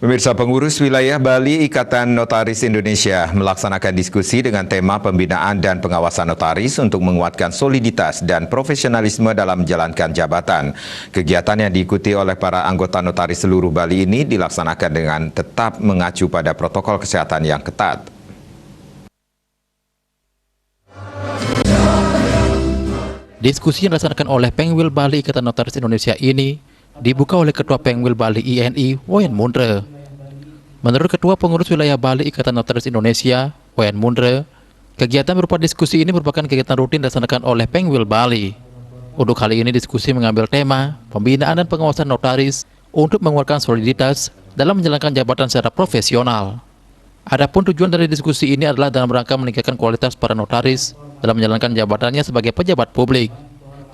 Pemirsa, pengurus wilayah Bali Ikatan Notaris Indonesia melaksanakan diskusi dengan tema pembinaan dan pengawasan notaris untuk menguatkan soliditas dan profesionalisme dalam menjalankan jabatan. Kegiatan yang diikuti oleh para anggota notaris seluruh Bali ini dilaksanakan dengan tetap mengacu pada protokol kesehatan yang ketat. Diskusi yang dilaksanakan oleh Pengwil Bali Ikatan Notaris Indonesia ini dibuka oleh Ketua Pengwil Bali INI, Wayan Mundre. Menurut Ketua Pengurus Wilayah Bali Ikatan Notaris Indonesia, Wayan Mundre, kegiatan berupa diskusi ini merupakan kegiatan rutin dilaksanakan oleh Pengwil Bali. Untuk kali ini diskusi mengambil tema pembinaan dan pengawasan notaris untuk menguatkan soliditas dalam menjalankan jabatan secara profesional. Adapun tujuan dari diskusi ini adalah dalam rangka meningkatkan kualitas para notaris dalam menjalankan jabatannya sebagai pejabat publik.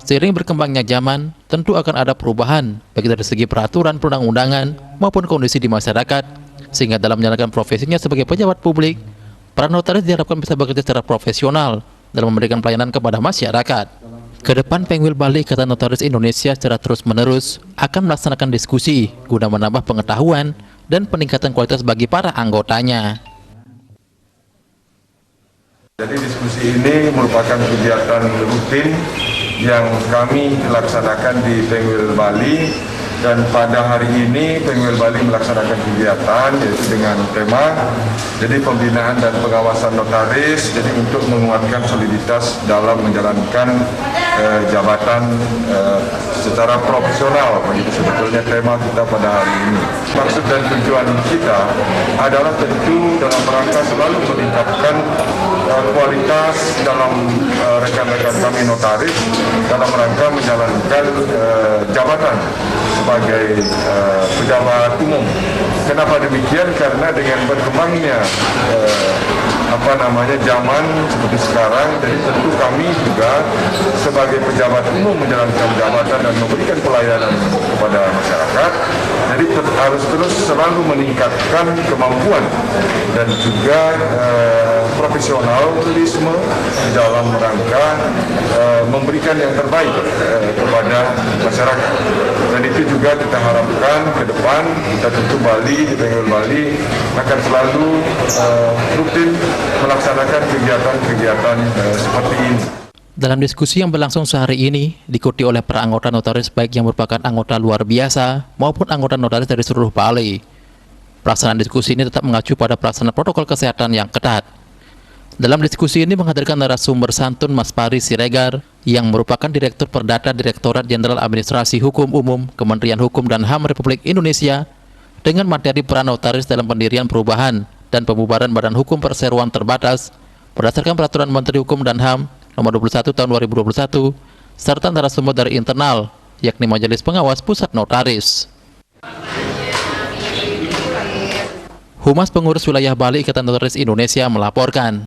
Seiring berkembangnya zaman, tentu akan ada perubahan, baik dari segi peraturan perundang-undangan maupun kondisi di masyarakat, sehingga dalam menjalankan profesinya sebagai pejabat publik, para notaris diharapkan bisa bekerja secara profesional dalam memberikan pelayanan kepada masyarakat. Kedepan Pengwil Bali Ikatan Notaris Indonesia secara terus-menerus akan melaksanakan diskusi guna menambah pengetahuan dan peningkatan kualitas bagi para anggotanya. Jadi diskusi ini merupakan kegiatan rutin yang kami laksanakan di Pengwil Bali, dan pada hari ini Pengwil Bali melaksanakan kegiatan yaitu dengan tema jadi pembinaan dan pengawasan notaris, jadi untuk menguatkan soliditas dalam menjalankan jabatan secara profesional. Begitu sebetulnya tema kita pada hari ini. Maksud dan tujuan kita adalah tentu dalam rangka selalu meningkatkan kualitas dalam rekan-rekan kami notaris dalam rangka menjalankan jabatan sebagai pejabat umum. Kenapa demikian? Karena dengan berkembangnya zaman seperti sekarang, jadi tentu kami juga sebagai pejabat umum menjalankan jabatan dan memberikan pelayanan kepada masyarakat, jadi harus terus selalu meningkatkan kemampuan dan juga profesionalisme dalam rangka memberikan yang terbaik kepada masyarakat. Dan itu juga kita harapkan ke depan, kita tentu Bali, di Pengwil Bali akan selalu rutin melaksanakan kegiatan-kegiatan seperti ini. Dalam diskusi yang berlangsung sehari ini, diikuti oleh para anggota notaris baik yang merupakan anggota luar biasa maupun anggota notaris dari seluruh Bali. Pelaksanaan diskusi ini tetap mengacu pada pelaksanaan protokol kesehatan yang ketat. Dalam diskusi ini menghadirkan narasumber santun Mas Pari Siregar yang merupakan Direktur Perdata Direktorat Jenderal Administrasi Hukum Umum Kementerian Hukum dan HAM Republik Indonesia dengan materi peran notaris dalam pendirian perubahan dan pembubaran Badan Hukum Perseroan Terbatas berdasarkan Peraturan Menteri Hukum dan HAM Nomor 21 Tahun 2021 serta narasumber dari internal yakni Majelis Pengawas Pusat Notaris. Humas Pengurus Wilayah Bali Ikatan Notaris Indonesia melaporkan.